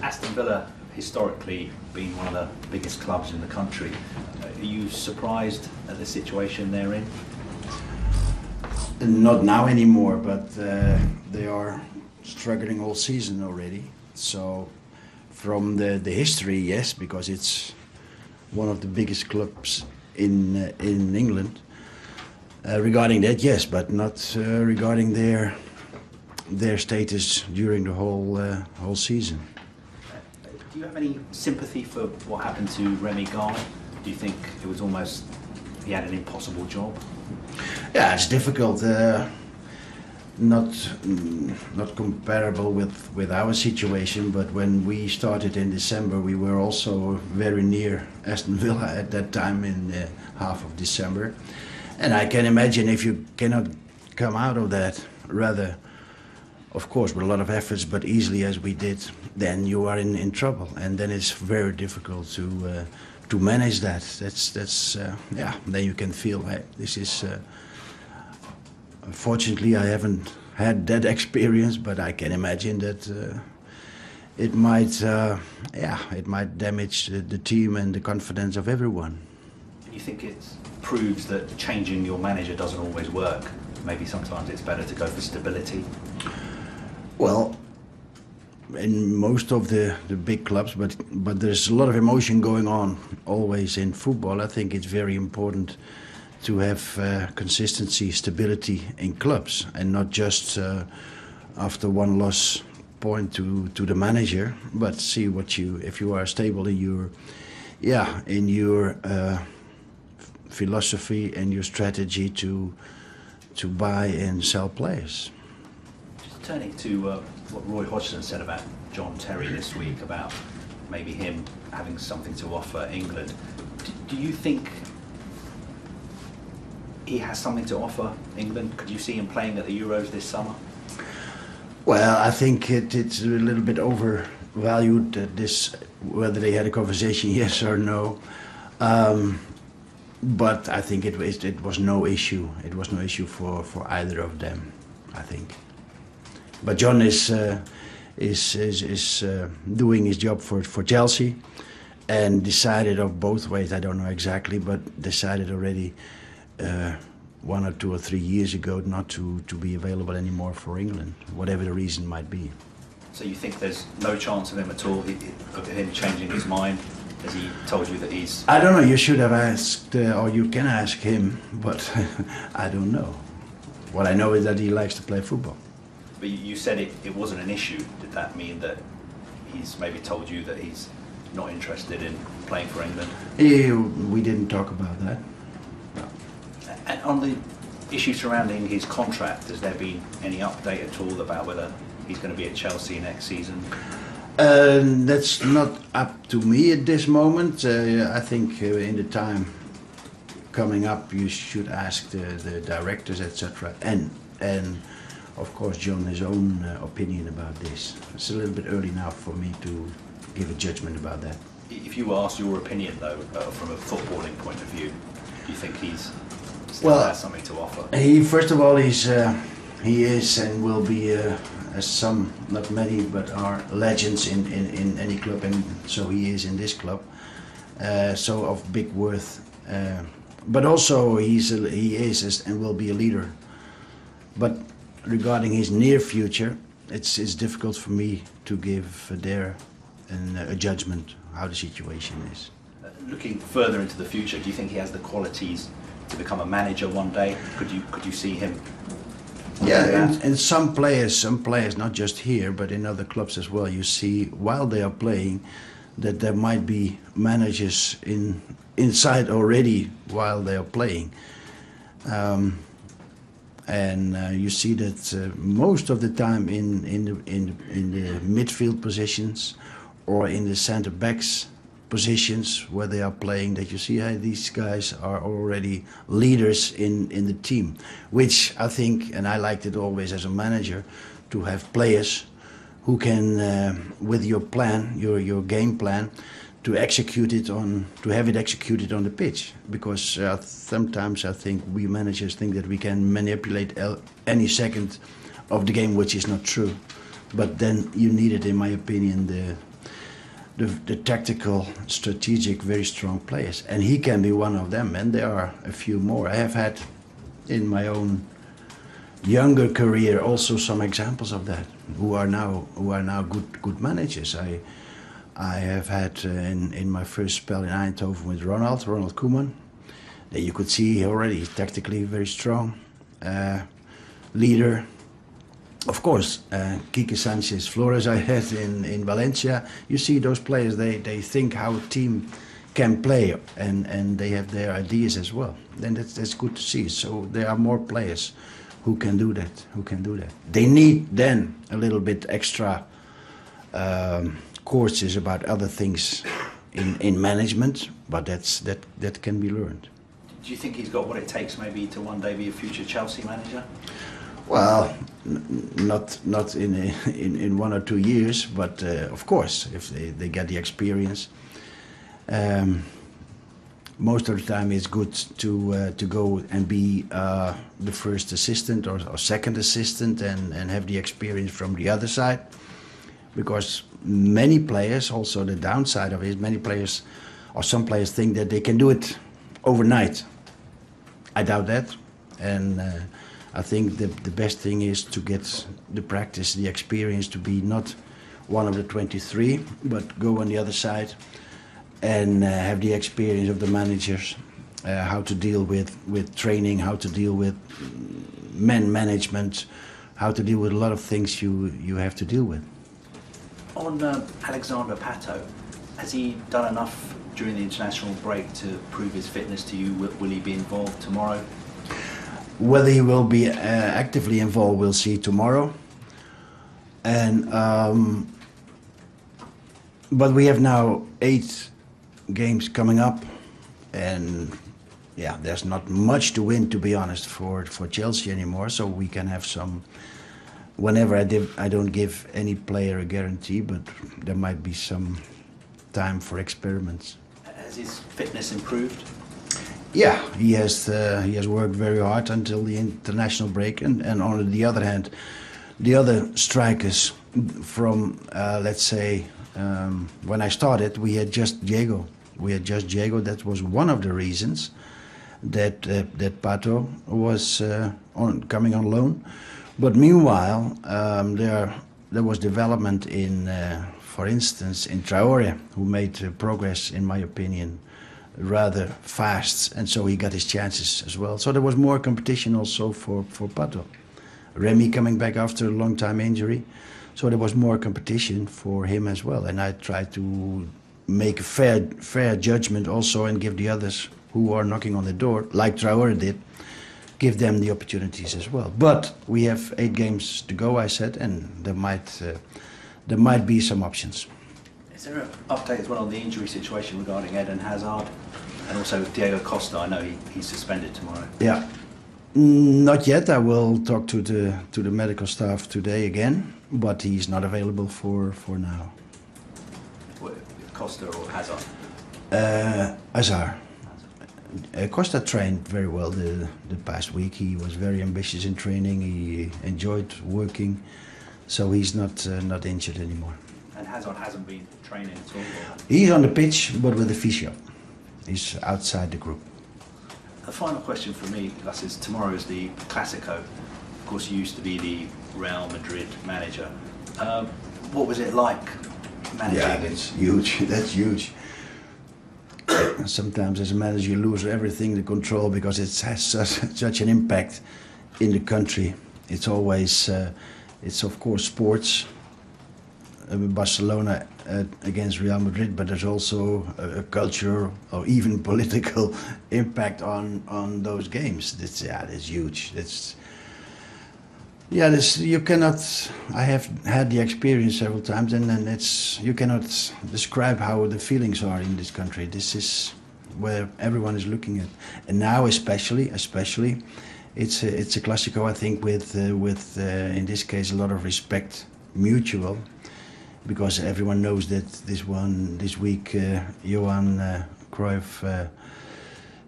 Aston Villa historically been one of the biggest clubs in the country. Are you surprised at the situation they're in? Not now anymore, but they are struggling all season already. So from the history, yes, because it's one of the biggest clubs in England. Regarding that, yes, but not regarding their status during the whole season. Do you have any sympathy for what happened to Remy Gard? Do you think it was almost he had an impossible job? Yeah, it's difficult. Not comparable with our situation, but when we started in December, we were also very near Aston Villa at that time in half of December. And I can imagine if you cannot come out of that rather, of course, with a lot of efforts, but easily as we did, then you are in trouble, and then it's very difficult to manage that. That's yeah. Then you can feel, hey, this is. Unfortunately, I haven't had that experience, but I can imagine that it might, it might damage the team and the confidence of everyone. You think it proves that changing your manager doesn't always work? Maybe sometimes it's better to go for stability? Well, in most of the big clubs, but there's a lot of emotion going on always in football. I think it's very important to have consistency, stability in clubs, and not just after one loss point to the manager, but see what if you are stable in your philosophy and your strategy to buy and sell players. Just turning to what Roy Hodgson said about John Terry this week, about maybe him having something to offer England. Do you think he has something to offer England? Could you see him playing at the Euros this summer? Well, I think it's a little bit overvalued, whether they had a conversation, yes or no. But I think it was no issue. It was no issue for either of them, I think. But John is doing his job for Chelsea, and decided of both ways. I don't know exactly, but decided already 1 or 2 or 3 years ago not to be available anymore for England, whatever the reason might be. So you think there's no chance of him at all, of him changing his mind? Has he told you that he's... I don't know, you should have asked, or you can ask him, but I don't know. What I know is that he likes to play football. But you said it wasn't an issue. Did that mean that he's maybe told you that he's not interested in playing for England? We didn't talk about that. No. And on the issue surrounding his contract, has there been any update at all about whether he's going to be at Chelsea next season? That's not up to me at this moment. I think in the time coming up, you should ask the directors, etc. And of course, John his own opinion about this. It's a little bit early now for me to give a judgment about that. If you were asked your opinion, though, from a footballing point of view, do you think he's still has something to offer? First of all, he is and will be, as some, not many, but are legends in any club, and so he is in this club. So of big worth, but also he is and will be a leader. But regarding his near future, it's difficult for me to give a judgment how the situation is. Looking further into the future, do you think he has the qualities to become a manager one day? Could you see him? Yeah, and some players, not just here, but in other clubs as well, you see while they are playing that there might be managers inside already while they are playing. And you see that most of the time in the midfield positions or in the centre backs positions where they are playing, that you see these guys are already leaders in the team, which I think, and I liked it always as a manager, to have players who can, with your plan, your game plan, to have it executed on the pitch. Because sometimes I think we managers think that we can manipulate any second of the game, which is not true. But then you need it, in my opinion, the tactical, strategic, very strong players, and he can be one of them. And there are a few more. I have had in my own younger career also some examples of that who are now good managers. I have had in my first spell in Eindhoven with Ronald Koeman. That you could see already tactically very strong leader. Of course, Quique Sanchez Flores I had in Valencia. You see those players, they think how a team can play, and they have their ideas as well. Then that's good to see. So there are more players who can do that. They need then a little bit extra courses about other things in management, but that can be learned. Do you think he's got what it takes maybe to one day be a future Chelsea manager? Well, not in 1 or 2 years, but of course, if they get the experience. Most of the time it's good to go and be the first assistant or second assistant and have the experience from the other side. Because many players, also the downside of it is many players, or some players think that they can do it overnight. I doubt that, and I think the best thing is to get the practice, the experience, to be not one of the 23, but go on the other side and have the experience of the managers, how to deal with training, how to deal with man management, how to deal with a lot of things you have to deal with. On Alexandre Pato, has he done enough during the international break to prove his fitness to you? Will he be involved tomorrow? Whether he will be actively involved, we'll see tomorrow. And but we have now 8 games coming up, and yeah, there's not much to win, to be honest, for Chelsea anymore. So we can have some. Whenever I don't give any player a guarantee, but there might be some time for experiments. Has his fitness improved? Yeah, he has worked very hard until the international break, and on the other hand, the other strikers from let's say when I started, we had just Diego. That was one of the reasons that Pato was coming on loan. But meanwhile, there was development in, for instance, in Traoré, who made progress, in my opinion, rather fast, and so he got his chances as well. So there was more competition also for Pato. Remy coming back after a long time injury, so there was more competition for him as well. And I tried to make a fair judgment also and give the others who are knocking on the door, like Traoré did, give them the opportunities as well. But we have 8 games to go, I said, and there might be some options. Is there an update as well on the injury situation regarding Eden Hazard and also Diego Costa? I know he's suspended tomorrow. Yeah, not yet. I will talk to the medical staff today again, but he's not available for now. Costa or Hazard? Hazard. Costa trained very well the past week. He was very ambitious in training. He enjoyed working, so he's not injured anymore. And Hazard hasn't been training at all? He's on the pitch, but with the physio. He's outside the group. The final question for me, Guus, is tomorrow is the Clásico. Of course, you used to be the Real Madrid manager. What was it like managing? Yeah, that's huge. That's huge. Sometimes as a manager you lose everything, the control, because it has such an impact in the country. It's always, it's of course sports, Barcelona against Real Madrid, but there's also a cultural or even political impact on those games. That's huge. You cannot. I have had the experience several times, and you cannot describe how the feelings are in this country. This is where everyone is looking at, and now especially, it's a Clásico. I think with in this case a lot of respect, mutual, because everyone knows that this week Johan Cruyff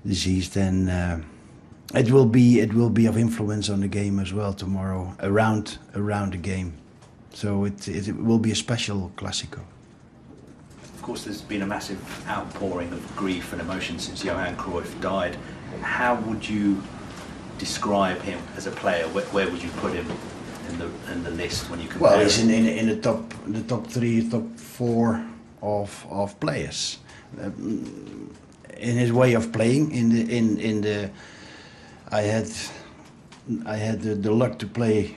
deceased, and it will be of influence on the game as well tomorrow around the game. So it will be a special Clásico. course, there's been a massive outpouring of grief and emotion since Johan Cruyff died. How would you describe him as a player? Where would you put him in the list when you compare? Well, he's in the top 3, top 4 of players. In his way of playing, I had the luck to play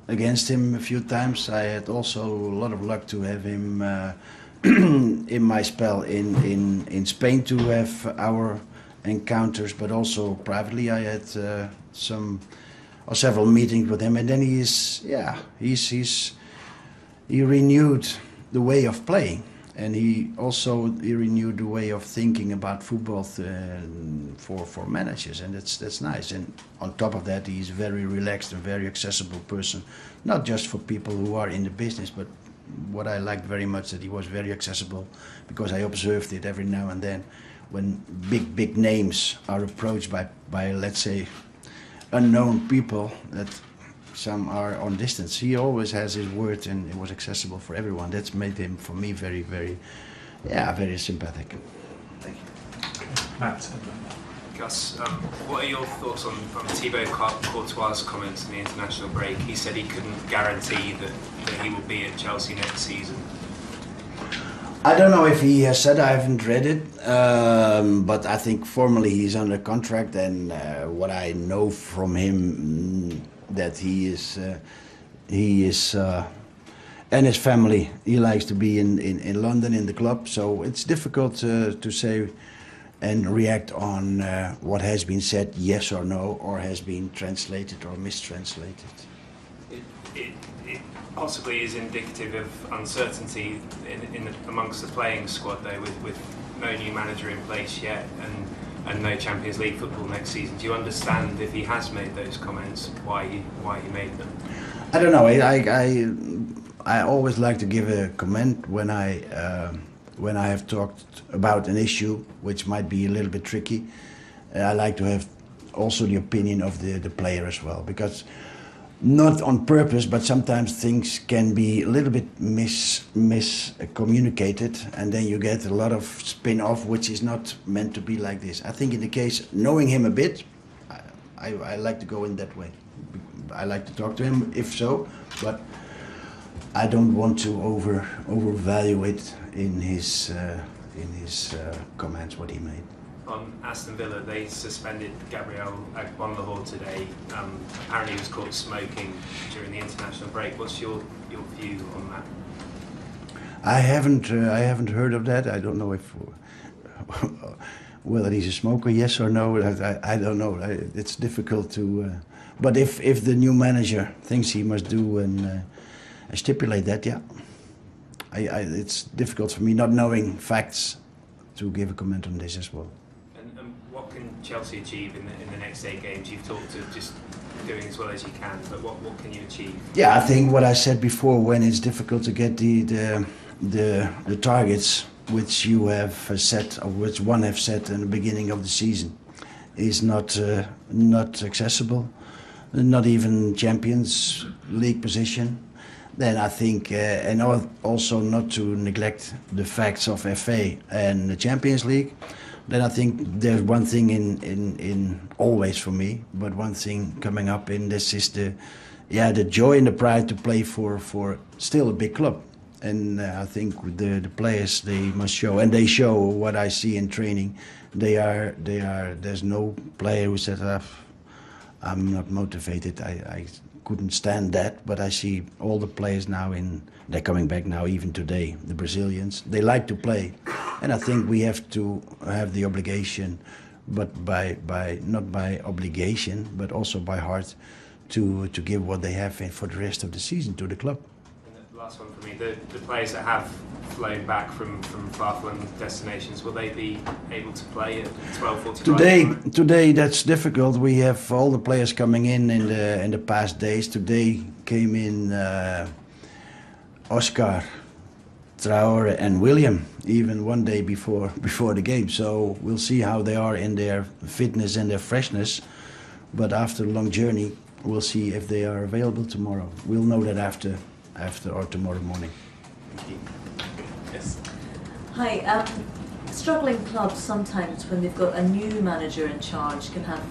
against him a few times. I had also a lot of luck to have him in my spell in Spain, to have our encounters, but also privately I had several meetings with him, and then he renewed the way of playing, and he renewed the way of thinking about football for managers, and that's nice. And on top of that, he's a very relaxed and very accessible person, not just for people who are in the business, but what I liked very much, that he was very accessible, because I observed it every now and then when big names are approached by let's say unknown people, that some are on distance. He always has his word, and it was accessible for everyone. That's made him, for me, very, very, very sympathetic. Thank you. Matt. Guus, what are your thoughts on Thibaut Courtois' comments in the international break? He said he couldn't guarantee that he will be at Chelsea next season. I don't know if he has said, I haven't read it, but I think formally he's under contract, and what I know from him, that he is and his family, he likes to be in London in the club, so it's difficult to say and react on what has been said, yes or no, or has been translated or mistranslated. It possibly is indicative of uncertainty amongst the playing squad, though, with no new manager in place yet and no Champions League football next season. Do you understand, if he has made those comments, why he made them? I don't know. I always like to give a comment when I have talked about an issue which might be a little bit tricky. I like to have also the opinion of the player as well, because not on purpose, but sometimes things can be a little bit miscommunicated, and then you get a lot of spin-off which is not meant to be like this. I think in the case, knowing him a bit, I like to go in that way. I like to talk to him, if so, but I don't want to overvalue it in his comments, what he made. On Aston Villa, they suspended Gabriel Agbonlahor today. Apparently he was caught smoking during the international break. What's your view on that? I haven't heard of that. I don't know if whether he's a smoker, yes or no. I don't know. It's difficult to. But if the new manager thinks he must do and stipulate that, yeah. It's difficult for me, not knowing facts, to give a comment on this as well. And what can Chelsea achieve in the next 8 games? You've talked of just doing as well as you can, but what can you achieve? Yeah, I think what I said before, when it's difficult to get the targets which you have set, or which one have set in the beginning of the season, is not accessible, not even Champions League position. Then I think, and also not to neglect the facts of FA and the Champions League, then I think there's one thing in always for me, but one thing coming up in this is the joy and the pride to play for still a big club. And I think the players, they must show, and they show what I see in training. There's no player who says, I'm not motivated, I couldn't stand that, but I see all the players now they're coming back now, even today, the Brazilians, they like to play. And I think we have to have the obligation, but not by obligation, but also by heart, to give what they have for the rest of the season to the club. And the last one for me, the players that have flown back from far-flung destinations, will they be able to play at 12:45? Today that's difficult. We have all the players coming in the past days. Today came in Oscar, Traore and William, even one day before the game. So we'll see how they are in their fitness and their freshness. But after a long journey, we'll see if they are available tomorrow. We'll know that after or tomorrow morning. Thank you. Yes. Hi. Struggling clubs sometimes, when they've got a new manager in charge, can have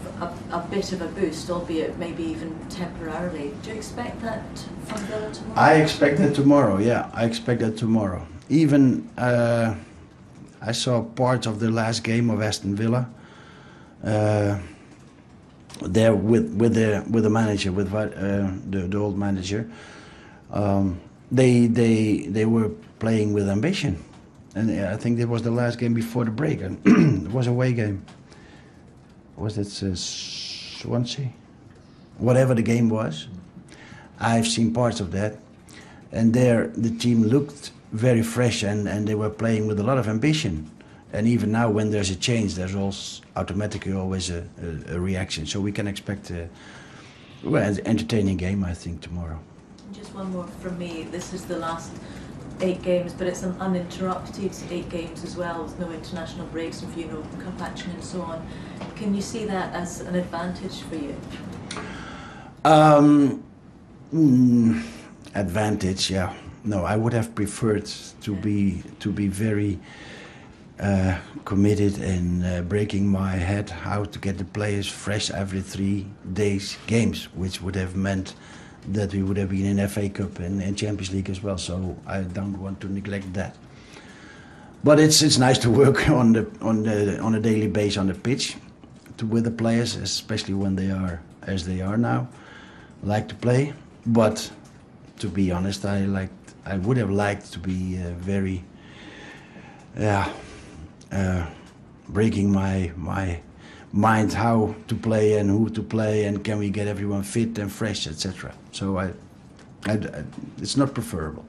a bit of a boost, albeit maybe even temporarily. Do you expect that from Villa tomorrow? I expect that tomorrow. Yeah, I expect that tomorrow. Even I saw part of the last game of Aston Villa. There with the manager, with the old manager. They were playing with ambition. And I think it was the last game before the break, and it was a away game. Was it Swansea? Whatever the game was, I've seen parts of that, and there the team looked very fresh, and they were playing with a lot of ambition. And even now, when there's a change, there's also automatically always a reaction. So we can expect an entertaining game, I think, tomorrow. Just one more from me. This is the last 8 games, but it's an uninterrupted 8 games as well, with no international breaks and few cup action and so on. Can you see that as an advantage for you? Advantage, yeah. No, I would have preferred to be very committed in breaking my head how to get the players fresh every 3 days games, which would have meant that we would have been in FA Cup and Champions League as well. So I don't want to neglect that. But it's nice to work on a daily basis on the pitch with the players, especially when they are as they are now, like to play. But to be honest, I would have liked to be very breaking my mind how to play and who to play and can we get everyone fit and fresh, etc. So it's not preferable.